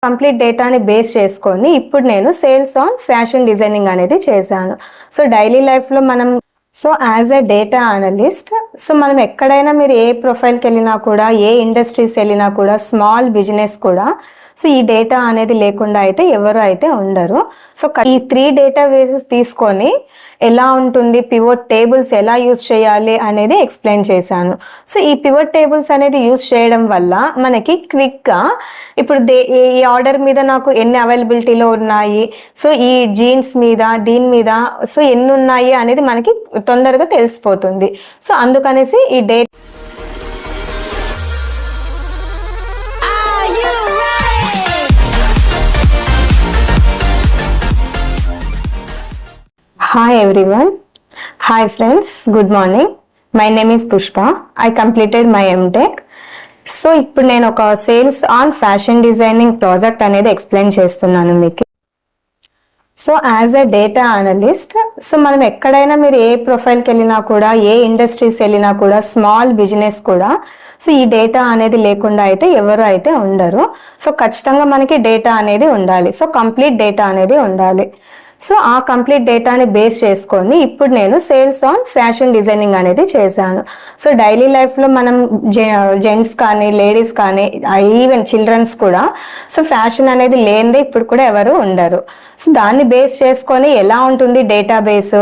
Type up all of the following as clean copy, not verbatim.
Complete డేటాని base చేసుకొని ఇప్పుడు నేను సేల్స్ ఆన్ ఫ్యాషన్ డిజైనింగ్ అనేది చేశాను. సో డైలీ లైఫ్లో మనం యాజ్ ఎ డేటా అనలిస్ట్ మనం ఎక్కడైనా మీరు ఏ ప్రొఫైల్కి వెళ్ళినా కూడా, ఏ ఇండస్ట్రీస్ వెళ్ళినా కూడా, స్మాల్ బిజినెస్ కూడా ఈ డేటా అనేది లేకుండా అయితే ఎవరు అయితే ఉండరు. ఈ 3 డేటాబేసెస్ తీసుకొని ఎలా ఉంటుంది, పివోట్ టేబుల్స్ ఎలా యూజ్ చేయాలి అనేది ఎక్స్ప్లెయిన్ చేశాను. ఈ పివోట్ టేబుల్స్ అనేది యూజ్ చేయడం వల్ల మనకి క్విక్గా ఇప్పుడు ఈ ఆర్డర్ మీద నాకు ఎన్ని అవైలబిలిటీలో ఉన్నాయి, ఈ జీన్స్ మీద, దీని మీద ఎన్ని ఉన్నాయి అనేది మనకి తొందరగా తెలిసిపోతుంది. అందుకనేసి ఈ data Hi everyone. Hi friends. Good morning. My name is Pushpa. I completed my MTech. ఇప్పుడు నేను ఒక sales on fashion designing project అనేది ఎక్స్ప్లెయిన్ చేస్తున్నాను మీకు. యాజ్ ఎ డేటా అనలిస్ట్ మనం ఎక్కడైనా మీరు ఏ ప్రొఫైల్కి వెళ్ళినా కూడా, ఏ ఇండస్ట్రీస్ వెళ్ళినా కూడా, స్మాల్ బిజినెస్ కూడా ఈ డేటా అనేది లేకుండా అయితే ఎవరు అయితే ఉండరు. ఖచ్చితంగా మనకి డేటా అనేది ఉండాలి. కంప్లీట్ డేటా అనేది ఉండాలి. ఆ కంప్లీట్ డేటాని బేస్ చేసుకొని ఇప్పుడు నేను సేల్స్ ఆన్ ఫ్యాషన్ డిజైనింగ్ అనేది చేశాను. డైలీ లైఫ్లో మనం జెంట్స్ కానీ, లేడీస్ కానీ, ఈవెన్ చిల్డ్రన్స్ కూడా ఫ్యాషన్ అనేది లేనిదే ఇప్పుడు కూడా ఎవరు ఉండరు. దాన్ని బేస్ చేసుకొని ఎలా ఉంటుంది డేటాబేస్,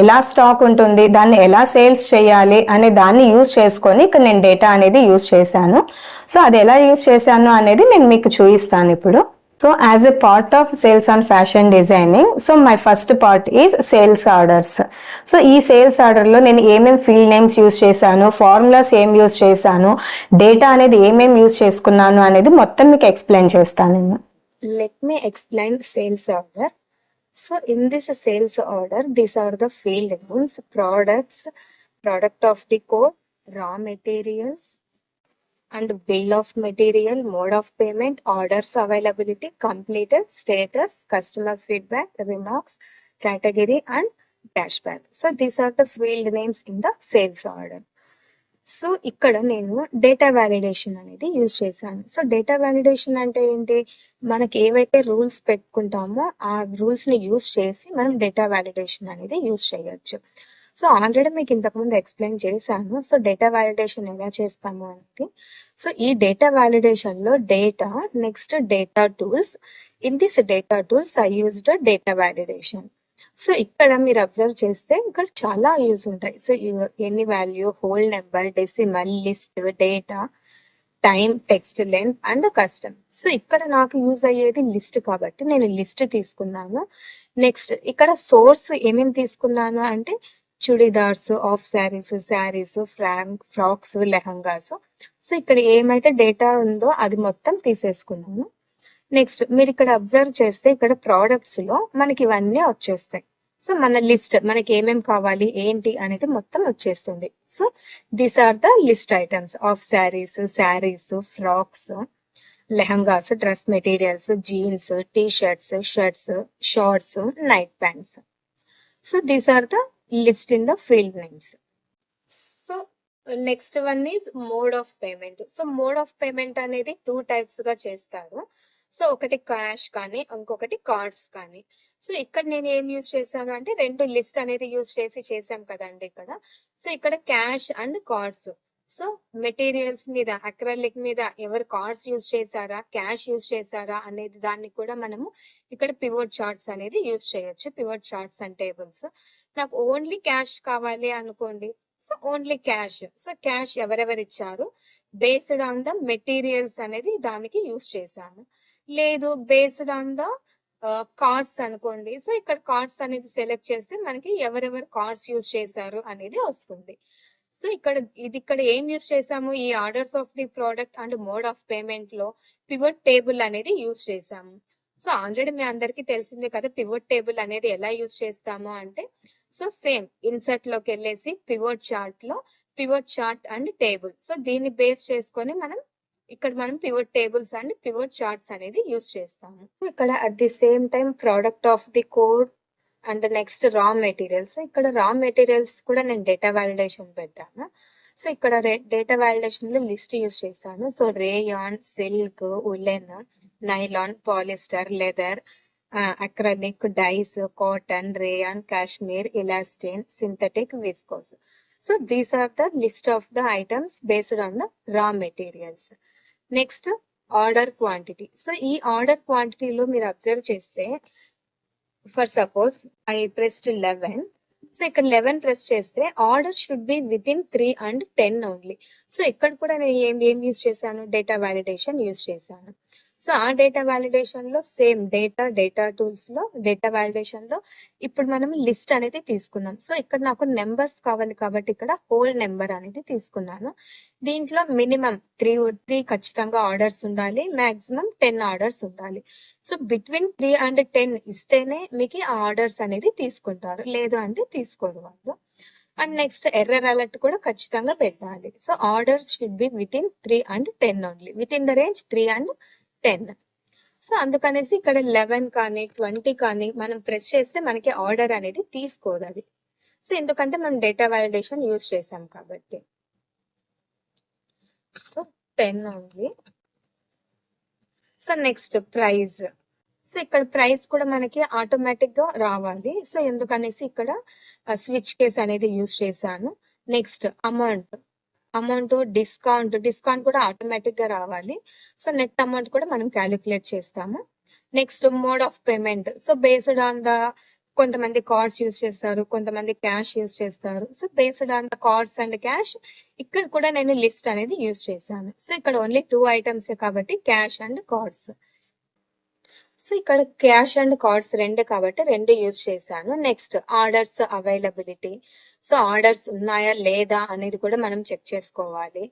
ఎలా స్టాక్ ఉంటుంది, దాన్ని ఎలా సేల్స్ చేయాలి అనే దాన్ని యూజ్ చేసుకొని ఇక్కడ నేను డేటా అనేది యూజ్ చేశాను. అది ఎలా యూజ్ చేశాను అనేది నేను మీకు చూపిస్తాను ఇప్పుడు. As a part of sales on fashion designing, my first part is sales orders. ఈ సేల్స్ ఆర్డర్లో నేను ఏమేమి ఫీల్డ్ నేమ్స్ యూజ్ చేశాను, ఫార్ములాస్ ఏం యూజ్ చేశాను, డేటా అనేది ఏమేమి యూజ్ చేసుకున్నాను అనేది మొత్తం మీకు ఎక్స్ప్లెయిన్ చేస్తాను నేను. Let me explain sales order. In this sales order, these are the field names: products, product of the code, raw materials, and bill of material, mode of payment, orders availability, completed, status, customer feedback, remarks, category, and cashback. These are the field names in the sales order. ఇక్కడ నేను data validation అనేది use చేశాను. Data validation అంటే ఏంటి, మనకి ఏవైతే rules పెట్టుకుంటామో ఆ rules ని యూజ్ చేసి మనం డేటా వ్యాలిడేషన్ అనేది యూజ్ చేయొచ్చు. ఆల్రెడీ మీకు ఇంతకుముందు ఎక్స్ప్లెయిన్ చేశాను. డేటా వ్యాలిడేషన్ ఎలా చేస్తాము అనేది. ఈ డేటా వ్యాలిడేషన్ లో data, next data tools. In this data tools I used data validation. ఇక్కడ మీరు అబ్జర్వ్ చేస్తే ఇక్కడ చాలా యూజ్ ఉంటాయి. Any value, whole number, decimal, list, data, time, text length and custom. ఇక్కడ నాకు యూజ్ అయ్యేది లిస్ట్ కాబట్టి నేను లిస్ట్ తీసుకున్నాను. నెక్స్ట్ ఇక్కడ సోర్స్ ఏమేమి తీసుకున్నాను అంటే చుడిదార్స్, ఆఫ్ శారీస్, ఫ్రాక్స్, లెహంగాస్. ఇక్కడ ఏమైతే డేటా ఉందో అది మొత్తం తీసేసుకున్నాను. నెక్స్ట్ మీరు ఇక్కడ అబ్జర్వ్ చేస్తే ఇక్కడ ప్రోడక్ట్స్ లో మనకి ఇవన్నీ వచ్చేస్తాయి. మన లిస్ట్, మనకి ఏమేమి కావాలి ఏంటి అనేది మొత్తం వచ్చేస్తుంది. These are the list items: of saris, frocks, lehengas, dress materials, jeans, T shirts, shorts, night pants. These are the list in the field names. Next one is mode of payment. Mode of payment అనేది 2 types గా చేస్తారు. ఒకటి cash కానీ, ఇంకొకటి cards కానీ. ఇక్కడ నేను ఏం యూజ్ చేశాను అంటే 2 లిస్ట్ అనేది యూజ్ చేసాం కదండి ఇక్కడ. ఇక్కడ క్యాష్ అండ్ కార్డ్స్. మెటీరియల్స్ మీద, అక్రాలిక్ మీద ఎవరు కార్డ్స్ యూజ్ చేశారా, క్యాష్ యూజ్ చేశారా అనేది దాన్ని కూడా మనము ఇక్కడ పివోట్ చార్ట్స్ అనేది యూజ్ చేయొచ్చు. Pivot charts and tables. నాకు ఓన్లీ క్యాష్ కావాలి అనుకోండి, ఓన్లీ క్యాష్. క్యాష్ ఎవరెవరు ఇచ్చారు బేస్డ్ ఆన్ ద మెటీరియల్స్ అనేది దానికి యూజ్ చేశాను. లేదు బేస్డ్ ఆన్ ద కార్డ్స్ అనుకోండి, ఇక్కడ కార్డ్స్ అనేది సెలెక్ట్ చేస్తే మనకి ఎవరెవరు కార్డ్స్ యూజ్ చేశారు అనేది వస్తుంది. ఇక్కడ ఏం యూజ్ చేసాము, ఈ orders of the product and mode of payment లో పివోట్ టేబుల్ అనేది యూజ్ చేసాము. ఆల్రెడీ మీ అందరికి తెలిసిందే కదా పివోట్ టేబుల్ అనేది ఎలా యూజ్ చేస్తాము అంటే. సేమ్ ఇన్సర్ట్ లోకి వెళ్ళేసి పివోట్ చార్ట్ అండ్ టేబుల్. దీన్ని బేస్ చేసుకొని మనం pivot tables and pivot charts అనేది యూజ్ చేస్తాము. ఇక్కడ at the same time product of the code and next raw materials. ఇక్కడ రా మెటీరియల్స్ కూడా నేను డేటా వ్యాలిడేషన్ పెట్టాను. సో ఇక్కడ డేటా వాలిడేషన్ లో లిస్ట్ యూజ్ చేశాను. So rayon, silk, woollen, nylon, polyester, leather, acrylic, dyes, cotton, rayon, cashmere, elastin, synthetic, viscose. So these are the list of the items based on the raw materials. Next order quantity. So ఈ order క్వాంటిటీలో మీరు observe చేస్తే, for suppose I pressed 11. So ఇక్కడ 11 press చేస్తే order should be with in 3 and 10 only. So ఇక్కడ కూడా నేను ఏం యూజ్ చేశాను, డేటా వాలిడేషన్ యూజ్ చేశాను. సో ఆ డేటా వాలిడేషన్ లో సేమ్ డేటా టూల్స్ లో డేటా వాలిడేషన్ లో ఇప్పుడు మనం లిస్ట్ అనేది తీసుకున్నాం. సో ఇక్కడ నాకు నెంబర్స్ కావాలి కాబట్టి ఇక్కడ హోల్ నెంబర్ అనేది తీసుకున్నాను. దీంట్లో మినిమం 3 ఖచ్చితంగా ఆర్డర్స్ ఉండాలి, మాక్సిమం 10 ఆర్డర్స్ ఉండాలి. సో బిట్వీన్ 3 and 10 ఇస్తేనే మీకు ఆ ఆర్డర్స్ అనేది తీసుకుంటారు, లేదు అంటే తీసుకోరు వాళ్ళు. అండ్ నెక్స్ట్ ఎర్రర్ అలర్ట్ కూడా ఖచ్చితంగా పెట్టాలి. So orders should be with in 3 and 10 only, with in the range 3 and 10. So అందుకనేసి ఇక్కడ 11 కానీ 20 కానీ మనం ప్రెస్ చేస్తే మనకి ఆర్డర్ అనేది తీసుకోదు అది. సో ఎందుకంటే మనం డేటా వాలిడేషన్ యూజ్ చేసాం కాబట్టి. So 10 only. So next price. So ఇక్కడ ప్రైస్ కూడా మనకి ఆటోమేటిక్ గా రావాలి. సో ఎందుకనేసి ఇక్కడ స్విచ్ కేస్ అనేది యూజ్ చేశాను. నెక్స్ట్ అమౌంట్ డిస్కౌంట్ కూడా ఆటోమేటిక్ గా రావాలి. సో నెట్ అమౌంట్ కూడా మనం క్యాలిక్యులేట్ చేస్తాము. Next mode of payment. So based on the, కొంతమంది కార్డ్స్ యూజ్ చేస్తారు, కొంతమంది క్యాష్ యూజ్ చేస్తారు. So based on the cards and cash ఇక్కడ కూడా నేను లిస్ట్ అనేది యూజ్ చేశాను. సో ఇక్కడ ఓన్లీ 2 ఐటమ్స్ కాబట్టి క్యాష్ అండ్ కార్డ్స్. సో ఇక్కడ క్యాష్ అండ్ కార్డ్స్ 2 కాబట్టి 2 యూజ్ చేశాను. Next orders availability. So orders ఉన్నాయా లేదా అనేది కూడా మనం చెక్ చేసుకోవాలి.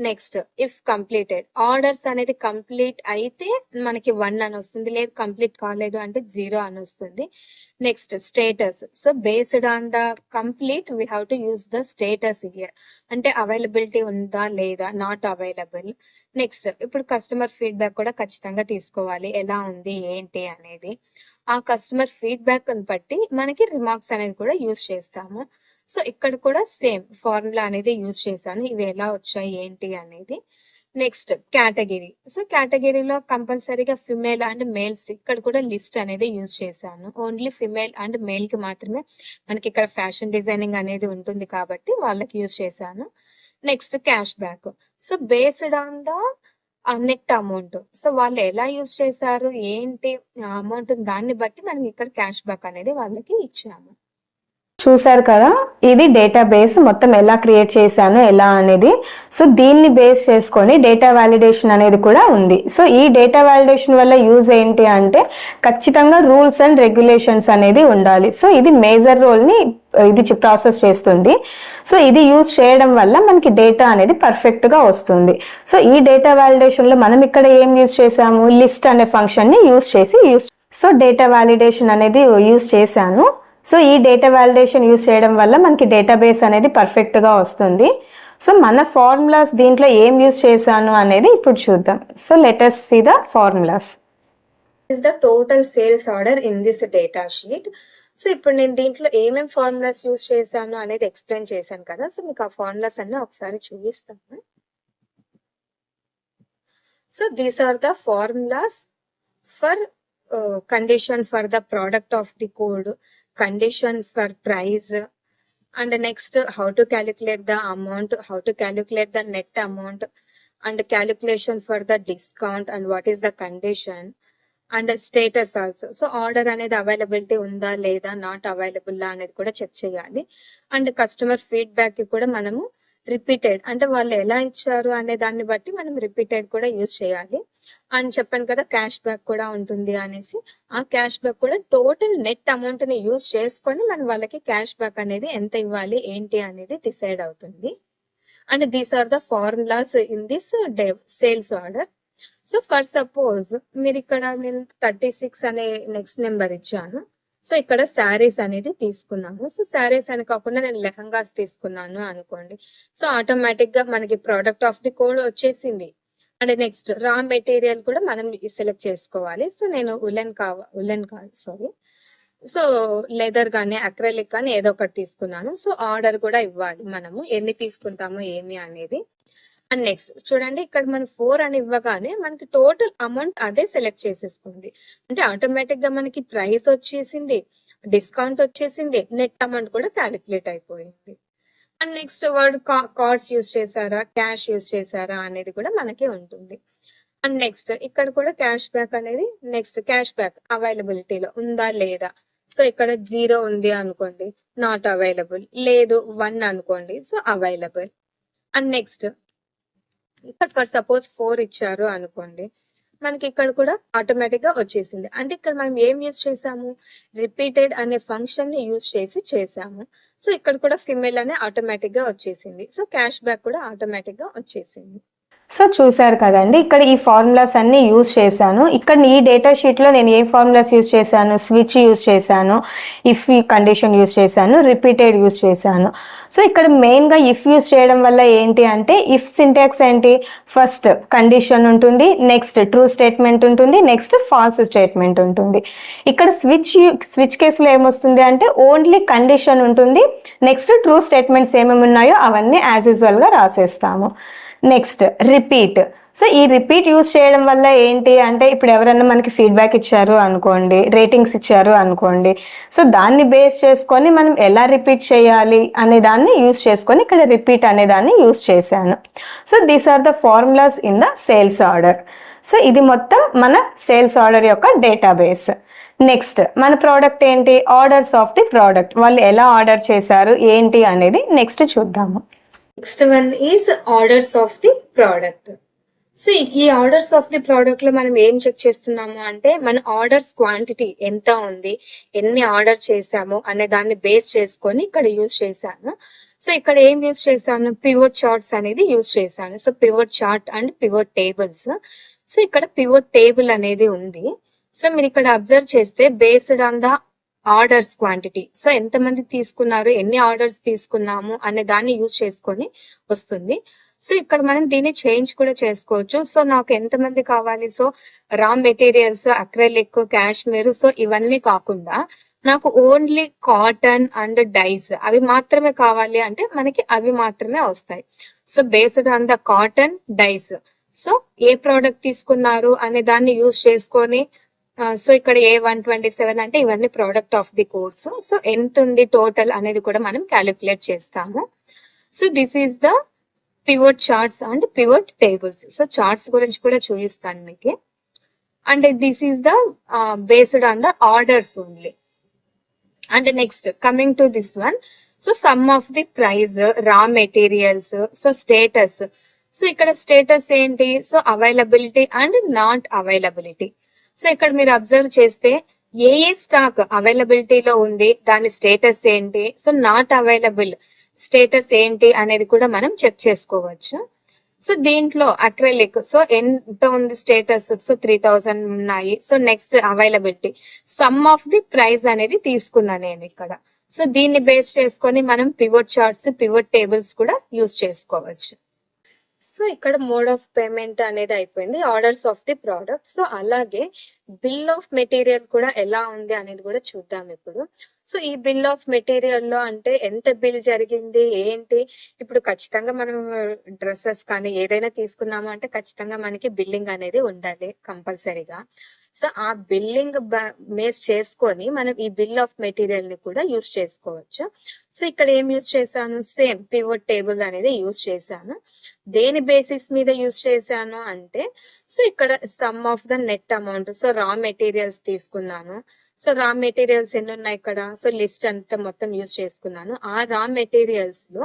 నెక్స్ట్ ఇఫ్ కంప్లీటెడ్, ఆర్డర్స్ అనేది కంప్లీట్ అయితే మనకి 1 అని వస్తుంది, లేదు కంప్లీట్ కాలేదు అంటే 0 అని వస్తుంది. Next status. So based on the complete we have to use the status here, అంటే అవైలబిలిటీ ఉందా లేదా, నాట్ అవైలబుల్. నెక్స్ట్ ఇప్పుడు కస్టమర్ ఫీడ్బ్యాక్ కూడా ఖచ్చితంగా తీసుకోవాలి, ఎలా ఉంది ఏంటి అనేది. ఆ కస్టమర్ ఫీడ్బ్యాక్ ని బట్టి మనకి రిమార్క్స్ అనేది కూడా యూజ్ చేస్తాము. సో ఇక్కడ కూడా సేమ్ ఫార్ములా అనేది యూజ్ చేశాను, ఇవి ఎలా వచ్చాయి ఏంటి అనేది. Next category. సో కేటగిరీలో కంపల్సరీగా ఫిమేల్ అండ్ మేల్స్ ఇక్కడ కూడా లిస్ట్ అనేది యూజ్ చేశాను. ఓన్లీ ఫిమేల్ అండ్ మేల్ కి మాత్రమే మనకి ఇక్కడ ఫ్యాషన్ డిజైనింగ్ అనేది ఉంటుంది కాబట్టి వాళ్ళకి యూజ్ చేశాను. Next cash back. So based on the net amount, so వాళ్ళు ఎలా యూజ్ చేశారు ఏంటి అమౌంట్, దాన్ని బట్టి మనం ఇక్కడ క్యాష్ బ్యాక్ అనేది వాళ్ళకి ఇచ్చాము. చూసారు కదా, ఇది డేటాబేస్ మొత్తం ఎలా క్రియేట్ చేశాను ఎలా అనేది. సో దీన్ని బేస్ చేసుకొని డేటా వాలిడేషన్ అనేది కూడా ఉంది. సో ఈ డేటా వాలిడేషన్ వల్ల యూజ్ ఏంటి అంటే ఖచ్చితంగా రూల్స్ అండ్ రెగ్యులేషన్స్ అనేది ఉండాలి. సో ఇది మేజర్ రోల్ ని ఇది ప్రాసెస్ చేస్తుంది. సో ఇది యూజ్ చేయడం వల్ల మనకి డేటా అనేది పర్ఫెక్ట్ గా వస్తుంది. సో ఈ డేటా వాలిడేషన్ లో మనం ఇక్కడ ఏం యూజ్ చేసాము, లిస్ట్ అనే ఫంక్షన్ ని సో డేటా వాలిడేషన్ అనేది యూజ్ చేశాను. సో ఈ డేటా వాలిడేషన్ యూజ్ చేయడం వల్ల మనకి డేటాబేస్ అనేది పర్ఫెక్ట్ గా వస్తుంది. సో మన ఫార్ములాస్ దీంట్లో ఏం యూజ్ చేశాను అనేది ఇప్పుడు చూద్దాం. So let us see the formulas. Is the total sales order in this data sheet. So ఇప్పుడు నేను దీంట్లో ఏమేం ఫార్ములాస్ యూజ్ చేశాను అనేది ఎక్స్ప్లెయిన్ చేశాను కదా. సో మీకు ఆ ఫార్ములాస్ అన్ని ఒకసారి చూపిస్తాను. So these are the formulas for condition for the product of the code, condition for price, and next how to calculate the amount, how to calculate the net amount, and calculation for the discount, and what is the condition, and status also. So order అనేది availability ఉందా లేదా, not available అనేది కూడా check చేయాలి. And customer feedback కూడా మనము repeated, అంటే వాళ్ళు ఎలా ఇచ్చారు అనే దాన్ని బట్టి మనం రిపీటెడ్ కూడా యూజ్ చేయాలి. అని చెప్పాను కదా క్యాష్ బ్యాక్ కూడా ఉంటుంది అనేసి, ఆ క్యాష్ బ్యాక్ కూడా టోటల్ నెట్ అమౌంట్ ని యూజ్ చేసుకొని మనం వాళ్ళకి క్యాష్ బ్యాక్ అనేది ఎంత ఇవ్వాలి ఏంటి అనేది డిసైడ్ అవుతుంది. And these are the formulas in this sales order. So for suppose మీరు ఇక్కడ నేను 36 అనే నెక్స్ట్ నెంబర్ ఇచ్చాను. సో ఇక్కడ శారీస్ అనేది తీసుకున్నాను. సో శారీస్ అని కాకుండా నేను లెహంగాస్ తీసుకున్నాను అనుకోండి. సో ఆటోమేటిక్ గా మనకి ప్రోడక్ట్ ఆఫ్ ది కోడ్ వచ్చేసింది. అండ్ నెక్స్ట్ రా మెటీరియల్ కూడా మనం సెలెక్ట్ చేసుకోవాలి. సో నేను ఉలెన్ కాదు సో లెదర్ కానీ అక్రెలిక్ కానీ ఏదో ఒకటి తీసుకున్నాను. సో ఆర్డర్ కూడా ఇవ్వాలి మనము ఎన్ని తీసుకుంటాము ఏమి అనేది. అండ్ నెక్స్ట్ చూడండి, ఇక్కడ మనం 4 అని ఇవ్వగానే మనకి టోటల్ అమౌంట్ అదే సెలెక్ట్ చేసేసుకుంది. అంటే ఆటోమేటిక్ గా మనకి ప్రైస్ వచ్చేసింది, డిస్కౌంట్ వచ్చేసింది, నెట్ అమౌంట్ కూడా క్యాలిక్యులేట్ అయిపోయింది. And next word cards use చేశారా, క్యాష్ యూజ్ చేశారా అనేది కూడా మనకి ఉంటుంది. అండ్ నెక్స్ట్ ఇక్కడ కూడా క్యాష్ బ్యాక్ అనేది, నెక్స్ట్ క్యాష్ బ్యాక్ అవైలబిలిటీలో ఉందా లేదా. సో ఇక్కడ 0 ఉంది అనుకోండి, నాట్ అవైలబుల్. లేదు 1 అనుకోండి, సో అవైలబుల్. అండ్ నెక్స్ట్ ఇక్కడ ఫర్ సపోజ్ 4 ఇచ్చారు అనుకోండి, మనకి ఇక్కడ కూడా ఆటోమేటిక్ గా వచ్చేసింది. అంటే ఇక్కడ మనం ఏం యూజ్ చేసాము, రిపీటెడ్ అనే ఫంక్షన్ ని యూజ్ చేసాము. సో ఇక్కడ కూడా ఫిమేల్ అనే ఆటోమేటిక్ గా వచ్చేసింది. సో క్యాష్ బ్యాక్ కూడా ఆటోమేటిక్ గా వచ్చేసింది. సో చూసారు కదండి, ఇక్కడ ఈ ఫార్ములాస్ అన్ని యూజ్ చేశాను. ఇక్కడ ఈ డేటా షీట్లో నేను ఏ ఫార్ములాస్ యూజ్ చేశాను, స్విచ్ యూజ్ చేశాను, ఇఫ్ ఈ కండిషన్ యూజ్ చేశాను, రిపీటెడ్ యూజ్ చేశాను. సో ఇక్కడ మెయిన్గా ఇఫ్ యూజ్ చేయడం వల్ల ఏంటి అంటే, ఇఫ్ సింటాక్స్ ఏంటి, ఫస్ట్ కండిషన్ ఉంటుంది, నెక్స్ట్ ట్రూ స్టేట్మెంట్ ఉంటుంది, నెక్స్ట్ ఫాల్స్ స్టేట్మెంట్ ఉంటుంది. ఇక్కడ స్విచ్ కేసులో ఏమొస్తుంది అంటే ఓన్లీ కండిషన్ ఉంటుంది, నెక్స్ట్ ట్రూ స్టేట్మెంట్స్ ఏమేమి ఉన్నాయో అవన్నీ యాజ్ యూజువల్గా రాసేస్తాము. Next repeat. సో ఈ రిపీట్ యూజ్ చేయడం వల్ల ఏంటి అంటే, ఇప్పుడు ఎవరైనా మనకి ఫీడ్బ్యాక్ ఇచ్చారు అనుకోండి, రేటింగ్స్ ఇచ్చారు అనుకోండి, సో దాన్ని బేస్ చేసుకొని మనం ఎలా రిపీట్ చేయాలి అనే దాన్ని యూజ్ చేసుకొని ఇక్కడ రిపీట్ అనే దాన్ని యూజ్ చేశాను. So these are the formulas in the sales order. So ఇది మొత్తం మన సేల్స్ ఆర్డర్ యొక్క డేటాబేస్. నెక్స్ట్ మన ప్రోడక్ట్ ఏంటి, ఆర్డర్స్ ఆఫ్ ది ప్రోడక్ట్, వాళ్ళు ఎలా ఆర్డర్ చేశారు ఏంటి అనేది నెక్స్ట్ చూద్దాము. Next one is orders of the product. So ఈ ఆర్డర్స్ ఆఫ్ ది ప్రోడక్ట్ లో మనం ఏం చెక్ చేస్తున్నాము అంటే, మన ఆర్డర్స్ క్వాంటిటీ ఎంత ఉంది, ఎన్ని ఆర్డర్ చేసాము అనే దాన్ని బేస్ చేసుకొని ఇక్కడ యూజ్ చేశాను. సో ఇక్కడ ఏం యూజ్ చేశాను, పివోట్ చార్ట్స్ అనేది యూజ్ చేశాను. So pivot chart and pivot tables. So ఇక్కడ పివోట్ టేబుల్ అనేది ఉంది. సో మీరు ఇక్కడ అబ్జర్వ్ చేస్తే based on the orders quantity, so ఎంతమంది తీసుకున్నారు, ఎన్ని ఆర్డర్స్ తీసుకున్నాము అనే దాన్ని యూజ్ చేసుకొని వస్తుంది. సో ఇక్కడ మనం దీన్ని చేంజ్ కూడా చేసుకోవచ్చు. సో నాకు ఎంతమంది కావాలి, సో రా మెటీరియల్స్, అక్రెలిక్, కాశ్మీర్, సో ఇవన్నీ కాకుండా నాకు ఓన్లీ కాటన్ అండ్ డైస్ అవి మాత్రమే కావాలి అంటే మనకి అవి మాత్రమే వస్తాయి. So based on the cotton, dyes, so ఏ ప్రోడక్ట్ తీసుకున్నారు అనే దాన్ని యూజ్ చేసుకొని, సో ఇక్కడ A127 అంటే ఇవన్నీ product of the course. So ఎంత ఉంది టోటల్ అనేది కూడా మనం క్యాలిక్యులేట్ చేస్తాము. So this is the pivot charts and pivot tables. So charts గురించి కూడా చూపిస్తాను మీకు. And this is the based on the orders only. And next coming to this one, so some of the price, రా materials, so status. So ఇక్కడ status ఏంటి, so availability and not availability. So ఇక్కడ మీరు observe చేస్తే ఏ stock అవైలబిలిటీలో ఉంది, దాని status ఏంటి, సో నాట్ అవైలబుల్ స్టేటస్ ఏంటి అనేది కూడా మనం చెక్ చేసుకోవచ్చు. సో దీంట్లో అక్రెలిక్, సో ఎంత ఉంది స్టేటస్, సో 3000 ఉన్నాయి. So next availability, some of the price అనేది తీసుకున్నా నేను ఇక్కడ. సో దీన్ని బేస్ చేసుకొని మనం పివోట్ చార్ట్స్, పివోట్ టేబుల్స్ కూడా యూజ్ చేసుకోవచ్చు. సో ఇక్కడ మోడ్ ఆఫ్ పేమెంట్ అనేది అయిపోయింది, orders of the product. So అలాగే బిల్ ఆఫ్ మెటీరియల్ కూడా ఎలా ఉంది అనేది కూడా చూద్దాం ఇప్పుడు. సో ఈ బిల్ ఆఫ్ మెటీరియల్ లో అంటే ఎంత బిల్ జరిగింది ఏంటి, ఇప్పుడు ఖచ్చితంగా మనం డ్రెస్సెస్ కానీ ఏదైనా తీసుకున్నాము అంటే ఖచ్చితంగా మనకి బిల్లింగ్ అనేది ఉండాలి కంపల్సరీగా. సో ఆ బిల్లింగ్ బేస్ చేసుకొని మనం ఈ బిల్ ఆఫ్ మెటీరియల్ ని కూడా యూజ్ చేసుకోవచ్చు. సో ఇక్కడ ఏం యూజ్ చేశాను, సేమ్ పివోట్ టేబుల్ అనేది యూజ్ చేశాను. దేని బేసిస్ మీద యూజ్ చేశాను అంటే, సో ఇక్కడ some of the net amount, so రా మెటీరియల్స్ తీసుకున్నాను. సో రా మెటీరియల్స్ ఎన్ని ఉన్నాయి ఇక్కడ, సో లిస్ట్ అంతా మొత్తం యూజ్ చేసుకున్నాను. ఆ రా మెటీరియల్స్ లో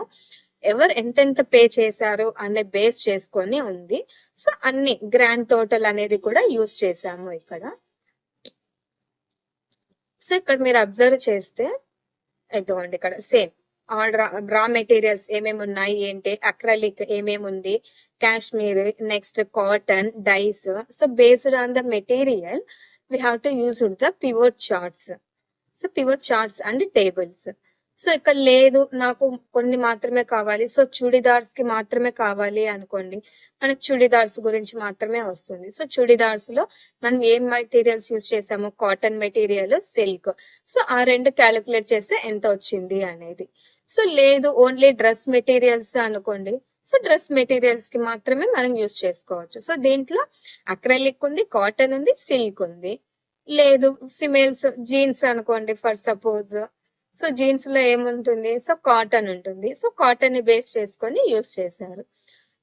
ఎవరు ఎంతెంత పే చేశారు అనే బేస్ చేసుకొని ఉంది. సో అన్ని గ్రాండ్ టోటల్ అనేది కూడా యూజ్ చేసాము ఇక్కడ. సో ఇక్కడ మీరు అబ్జర్వ్ చేస్తే ఇదిగోండి ఇక్కడ సేమ్ రా మెటీరియల్స్ ఏమేమి ఉన్నాయి ఏంటి, అక్రలిక్ ఏమేమి ఉంది, cashmere, next cotton, dyes. So based on the material we have to use the pivot charts. So pivot charts and tables. So ఇక్కడ లేదు నాకు కొన్ని మాత్రమే కావాలి, సో చుడిదార్స్ కి మాత్రమే కావాలి అనుకోండి, మనకి చుడిదార్స్ గురించి మాత్రమే వస్తుంది. సో చుడిదార్స్ లో మనం ఏం మెటీరియల్స్ యూజ్ చేసాము, కాటన్ మెటీరియల్, సిల్క్. సో ఆ రెండు క్యాలిక్యులేట్ చేస్తే ఎంత వచ్చింది అనేది. సో లేదు ఓన్లీ డ్రెస్ మెటీరియల్స్ అనుకోండి, సో డ్రెస్ మెటీరియల్స్ కి మాత్రమే మనం యూజ్ చేసుకోవచ్చు. సో దీంట్లో అక్రెలిక్ ఉంది, కాటన్ ఉంది, సిల్క్ ఉంది. లేదు ఫిమేల్స్ జీన్స్ అనుకోండి ఫర్ సపోజ్, సో జీన్స్ లో ఏముంటుంది, సో కాటన్ ఉంటుంది. సో కాటన్ ని బేస్ చేసుకొని యూస్ చేశారు.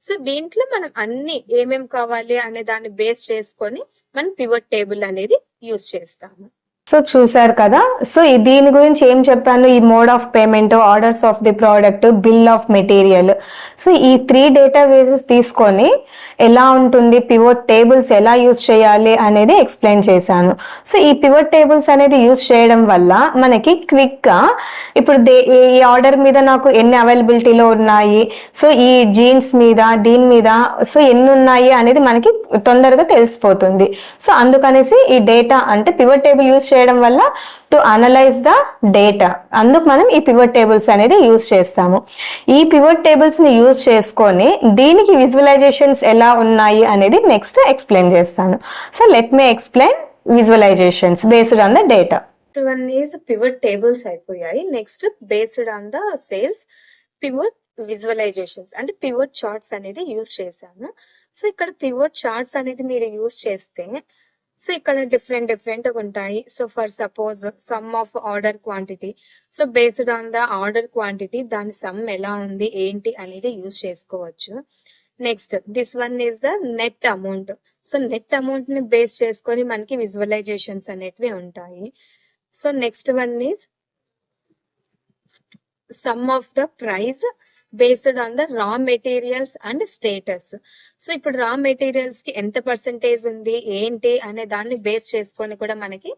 సో దీంట్లో మనం అన్ని ఏమేం కావాలి అనే దాన్ని బేస్ చేసుకొని మనం పివట్ టేబుల్ అనేది యూస్ చేస్తాము. సో చూసారు కదా. సో దీని గురించి ఏం చెప్పాను, ఈ mode of payment, orders of the product, bill of material. So ఈ 3 డేటాబేసెస్ తీసుకొని ఎలా ఉంటుంది, పివట్ టేబుల్స్ ఎలా యూజ్ చేయాలి అనేది ఎక్స్ప్లెయిన్ చేశాను. సో ఈ పివట్ టేబుల్స్ అనేది యూజ్ చేయడం వల్ల మనకి క్విక్ గా ఇప్పుడు ఈ ఆర్డర్ మీద నాకు ఎన్ని అవైలబిలిటీలో ఉన్నాయి, సో ఈ జీన్స్ మీద దీని మీద సో ఎన్ని ఉన్నాయి అనేది మనకి తొందరగా తెలిసిపోతుంది. సో అందుకనేసి ఈ డేటా అంటే పివట్ టేబుల్ యూజ్ చేయడం వల్ల టు అనలైజ్ ద డేటా, అందుకు మనం ఈ పివట్ టేబుల్స్ అనేది యూజ్ చేస్తాము. ఈ పివట్ టేబుల్స్ ని యూజ్ చేసుకొని దీనికి విజువలైజేషన్స్ ఎలా ఉన్నాయి అనేది నెక్స్ట్ ఎక్స్ప్లెయిన్ చేస్తాను. So let me explain visualizations based on the data. One is pivot tables అయిపోయాయి. Next based on the sales pivot visualizations అంటే పివట్ చార్ట్స్ అనేది యూజ్ చేశాను. సో ఇక్కడ పివట్ చార్ట్స్ అనేది మీరు యూజ్ చేస్తే సో ఇక్కడ డిఫరెంట్ ఉంటాయి. So for suppose sum of order quantity, so based on the order quantity దాని సమ్ ఎలా ఉంది ఏంటి అనేది యూజ్ చేసుకోవచ్చు. Next this one is the net amount. So net amount ని బేస్ చేసుకొని మనకి విజువలైజేషన్స్ అనేటివి ఉంటాయి. So next one is some of the price based on the raw materials and status. So ఇప్పుడు రా మెటీరియల్స్ కి ఎంత పర్సెంటేజ్ ఉంది ఏంటి అనే దాన్ని బేస్ చేసుకొని కూడా మనకి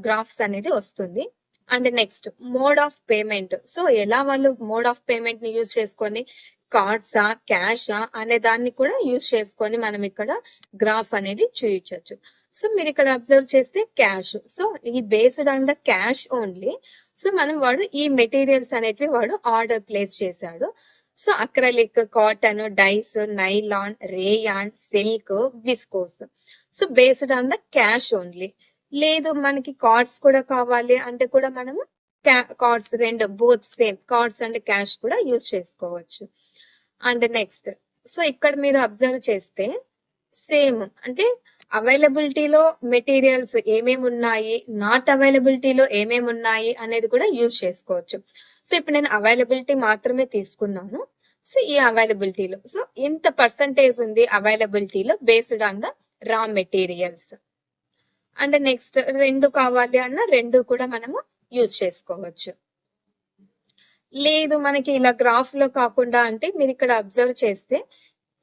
గ్రాఫ్స్ అనేది వస్తుంది. And next mode of payment. So ఎలా వాళ్ళు మోడ్ ఆఫ్ పేమెంట్ ని యూజ్ చేసుకొని కార్డ్సా క్యాషా అనే దాన్ని కూడా యూజ్ చేసుకొని మనం ఇక్కడ గ్రాఫ్ అనేది చూపించవచ్చు. సో మీరు ఇక్కడ అబ్జర్వ్ చేస్తే క్యాష్, సో ఈ based on the cash only so మనం వాడు ఈ మెటీరియల్స్ అనేటివి వాడు ఆర్డర్ ప్లేస్ చేశాడు. So acrylic, cotton, dyes, nylon, rayon, silk, viscose. So based on the cash only. లేదు మనకి కార్డ్స్ కూడా కావాలి అంటే కూడా మనము కార్డ్స్ రెండు both same cards and cash కూడా యూజ్ చేసుకోవచ్చు. అండ్ నెక్స్ట్ సో ఇక్కడ మీరు అబ్జర్వ్ చేస్తే సేమ్ అంటే అవైలబిలిటీలో మెటీరియల్స్ ఏమేమి ఉన్నాయి, నాట్ అవైలబిలిటీలో ఏమేమి ఉన్నాయి అనేది కూడా యూజ్ చేసుకోవచ్చు. సో ఇప్పుడు నేను అవైలబిలిటీ మాత్రమే తీసుకున్నాను. సో ఈ అవైలబిలిటీలో సో ఇంత పర్సంటేజ్ ఉంది అవైలబిలిటీలో based on the raw materials. And next రెండు కావాలి అన్న రెండు కూడా మనము యూజ్ చేసుకోవచ్చు. లేదు మనకి ఇలా గ్రాఫ్ లో కాకుండా అంటే మీరు ఇక్కడ అబ్జర్వ్ చేస్తే